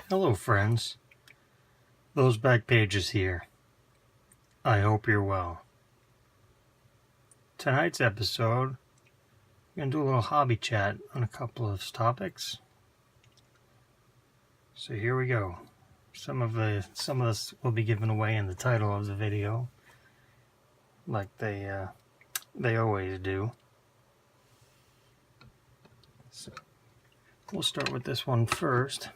Hello friends, Those Back Pages here. I hope you're well. Tonight's episode, we're going to do a little hobby chat on a couple of topics. So here we go. Some of this will be given away in the title of the video, like they always do. So we'll start with this one first.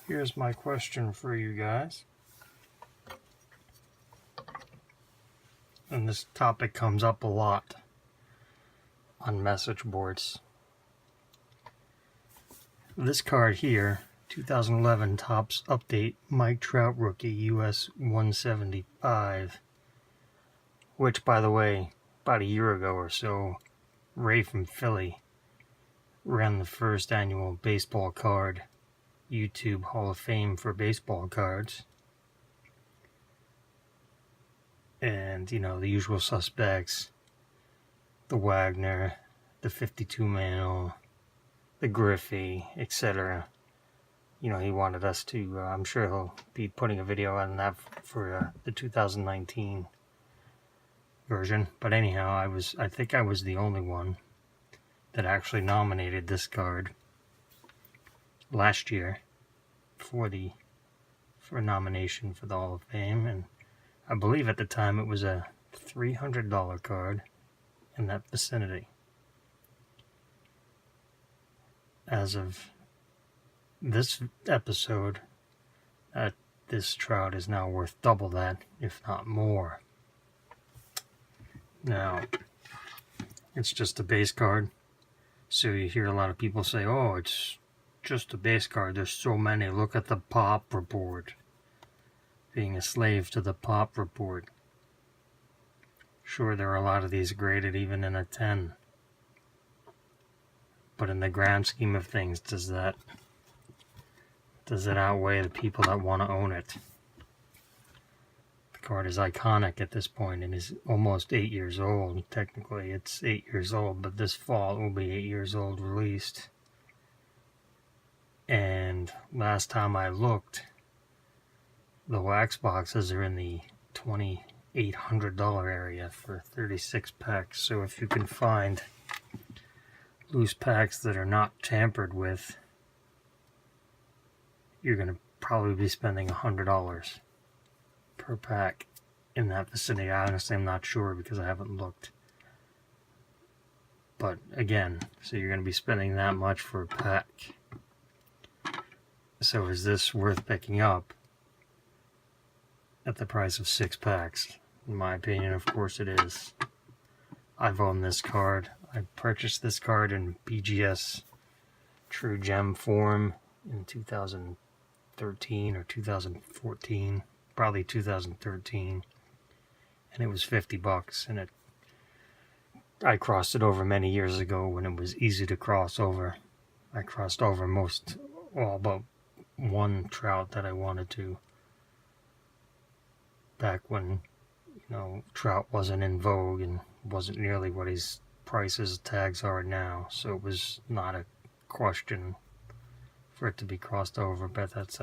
Here's my question for you guys. And this topic comes up a lot on message boards. This card here, 2011 Topps Update Mike Trout Rookie US 175, which, by the way, about a year ago or so, Ray from Philly ran the first annual baseball card YouTube Hall of Fame for baseball cards. And, you know, the usual suspects, the Wagner, the 52 Mantle, the Griffey, etc. You know, he wanted us to, I'm sure he'll be putting a video on that for the 2019 version. But anyhow, I think I was the only one that actually nominated this card last year for nomination for the Hall of Fame, and I believe at the time it was a $300 card in that vicinity. As of this episode, this trout is now worth double that, if not more. Now, it's just a base card, so you hear a lot of people say, oh, it's just a base card, there's so many, look at the pop report. Being a slave to the pop report. Sure, there are a lot of these graded even in a 10. But in the grand scheme of things, does it outweigh the people that want to own it? The card is iconic at this point and is almost 8 years old. Technically, it's 8 years old, but this fall it will be 8 years old released. And last time I looked, the wax boxes are in the $2,800 area for 36 packs. So if you can find loose packs that are not tampered with, you're going to probably be spending $100 per pack in that vicinity. Honestly, I'm not sure because I haven't looked. But again, so you're going to be spending that much for a pack. So is this worth picking up at the price of 6 packs? In my opinion, of course it is. I've owned this card. I purchased this card in BGS True Gem form in 2013 or 2014, probably 2013, and it was $50. And I crossed it over many years ago when it was easy to cross over. I crossed over but one trout that I wanted to, back when, you know, trout wasn't in vogue and wasn't nearly what his prices tags are now, so it was not a question for it to be crossed over. But that's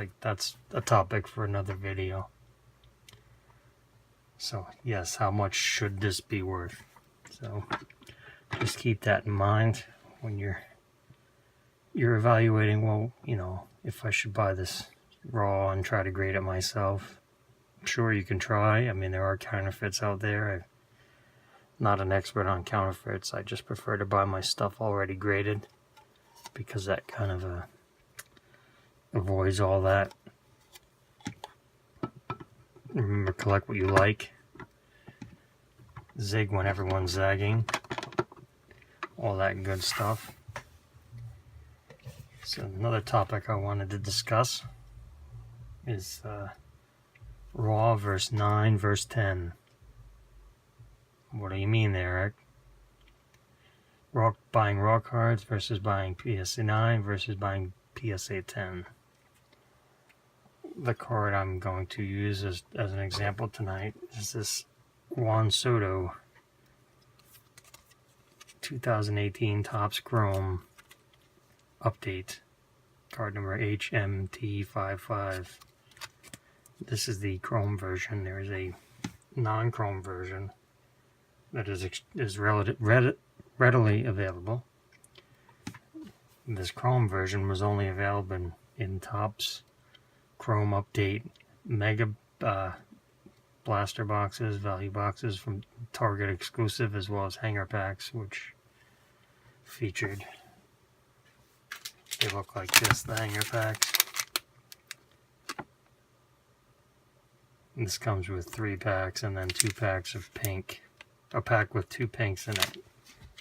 a topic for another video. So yes, how much should this be worth? So just keep that in mind when you're evaluating, well, you know, if I should buy this raw and try to grade it myself. Sure, you can try. I mean, there are counterfeits out there. I'm not an expert on counterfeits. I just prefer to buy my stuff already graded because that kind of avoids all that. Remember, collect what you like. Zig when everyone's zagging. All that good stuff. So another topic I wanted to discuss is raw versus 9 versus 10. What do you mean there, Eric? Buying raw cards versus buying PSA 9 versus buying PSA 10. The card I'm going to use as an example tonight is this Juan Soto 2018 Topps Chrome update. Card number HMT55. This is the chrome version. There is a non-chrome version that is readily available. This chrome version was only available in Topps Chrome Update Mega blaster boxes, value boxes from Target exclusive, as well as hanger packs, which featured, they look like this, the hanger packs. And this comes with 3 packs and then 2 packs of pink, a pack with 2 pinks in it,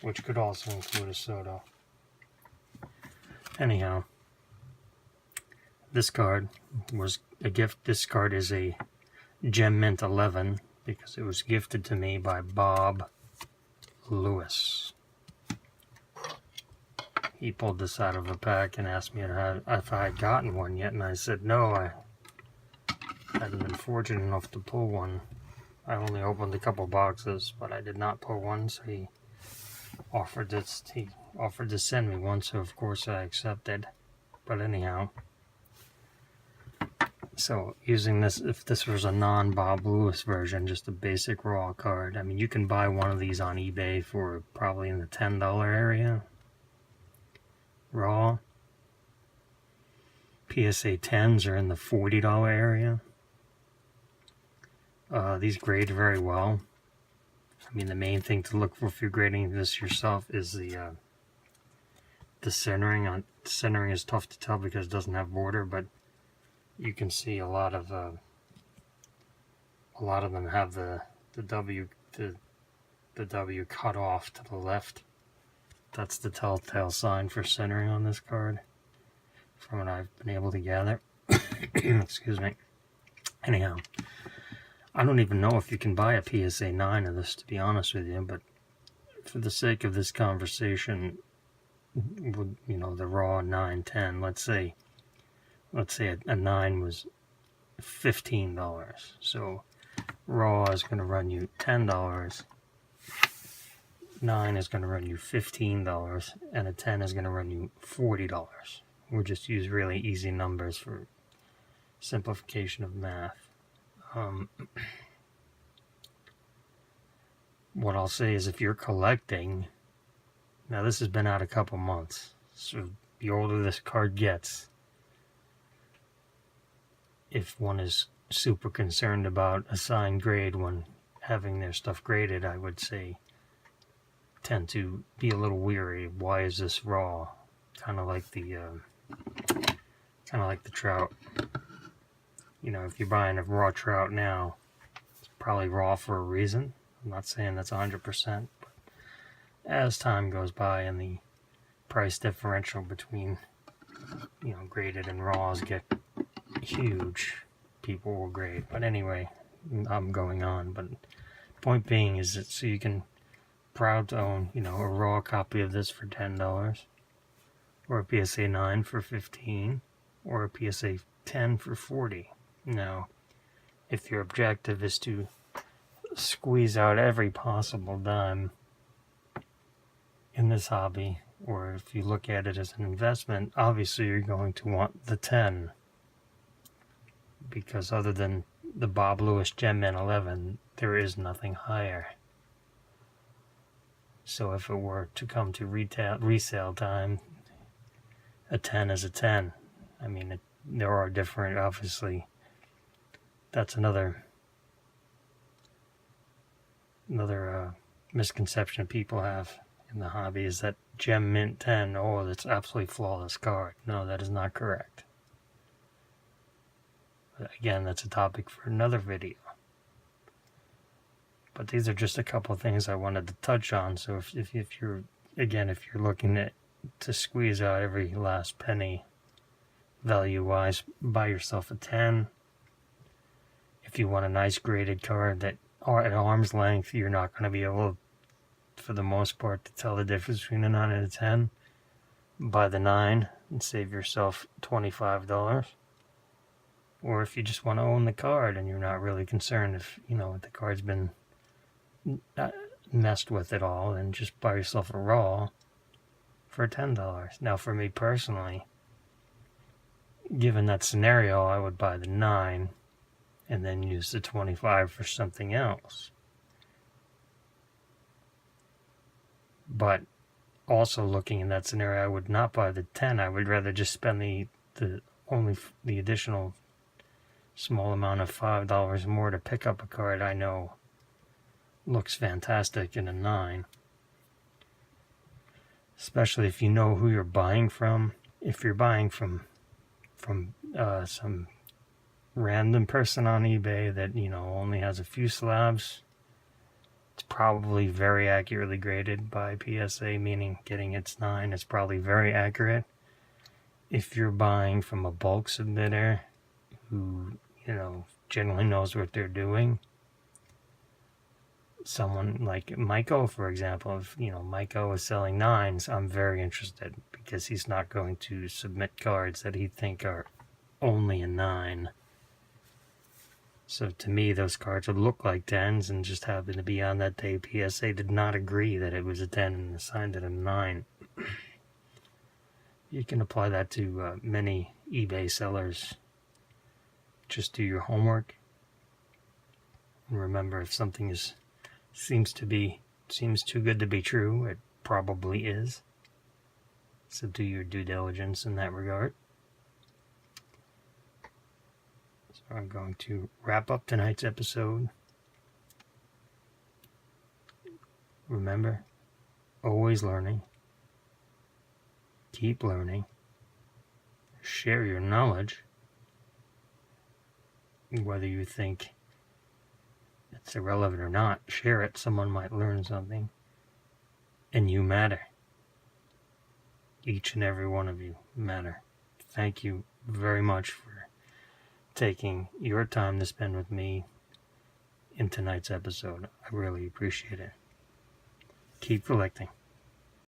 which could also include a soda. Anyhow, this card was a gift. This card is a Gem Mint 11 because it was gifted to me by Bob Lewis. He pulled this out of a pack and asked me if I had gotten one yet, and I said no, I hadn't been fortunate enough to pull one. I only opened a couple boxes, but I did not pull one, so he offered to send me one, so of course I accepted. But anyhow, so using this, if this was a non-Bob Lewis version, just a basic raw card, I mean, you can buy one of these on eBay for probably in the $10 area. Raw. PSA 10s are in the $40 area. These grade very well. I mean, the main thing to look for if you're grading this yourself is the centering. Centering is tough to tell because it doesn't have border, but you can see a lot of them have the W cut off to the left. That's the telltale sign for centering on this card, from what I've been able to gather. Excuse me. Anyhow, I don't even know if you can buy a PSA 9 of this, to be honest with you, but for the sake of this conversation, with, you know, the raw 9, 10, let's say a 9 was $15. So raw is going to run you $10. 9 is going to run you $15, and a 10 is going to run you $40. We'll just use really easy numbers for simplification of math. What I'll say is, if you're collecting, now this has been out a couple months, so the older this card gets, if one is super concerned about assigned grade when having their stuff graded, I would say tend to be a little weary. Why is this raw? Kind of like the trout. You know, if you're buying a raw trout now, it's probably raw for a reason. I'm not saying that's 100%, but as time goes by and the price differential between, you know, graded and raws get huge, people will grade. But anyway, I'm going on. But point being is that so you can proud to own, you know, a raw copy of this for $10, or a PSA 9 for $15, or a PSA 10 for $40. Now, if your objective is to squeeze out every possible dime in this hobby, or if you look at it as an investment, obviously you're going to want the 10, because other than the Bob Lewis Gem Mint 11, there is nothing higher. So if it were to come to resale time, a 10 is a 10. I mean, there are different, obviously, that's another misconception people have in the hobby, is that Gem Mint 10, oh, that's absolutely flawless card. No, that is not correct. But again, that's a topic for another video. But these are just a couple of things I wanted to touch on. So if you're looking to squeeze out every last penny value-wise, buy yourself a 10. If you want a nice graded card that at arm's length, you're not going to be able, for the most part, to tell the difference between a 9 and a 10, buy the 9 and save yourself $25. Or if you just want to own the card and you're not really concerned if, you know, the card's been messed with at all, then just buy yourself a raw for for $10. Now, for me personally, given that scenario, I would buy the 9 and then use the 25 for something else. But also looking in that scenario, I would not buy the 10. I would rather just spend the additional small amount of $5 more to pick up a card I know looks fantastic in a 9. Especially if you know who you're buying from. If you're buying from some random person on eBay that, only has a few slabs, it's probably very accurately graded by PSA, meaning getting its 9 is probably very accurate. If you're buying from a bulk submitter who, generally knows what they're doing, someone like Maiko, for example, if Maiko is selling 9s, I'm very interested, because he's not going to submit cards that he think are only a 9. So to me, those cards would look like 10s and just happen to be on that day. PSA did not agree that it was a 10 and assigned it a 9. You can apply that to many eBay sellers. Just do your homework. And remember, if something seems too good to be true, it probably is. So do your due diligence in that regard. So I'm going to wrap up tonight's episode. Remember, always learning. Keep learning. Share your knowledge. Whether you think it's irrelevant or not, share it. Someone might learn something. And you matter. Each and every one of you matter. Thank you very much for taking your time to spend with me in tonight's episode. I really appreciate it. Keep collecting.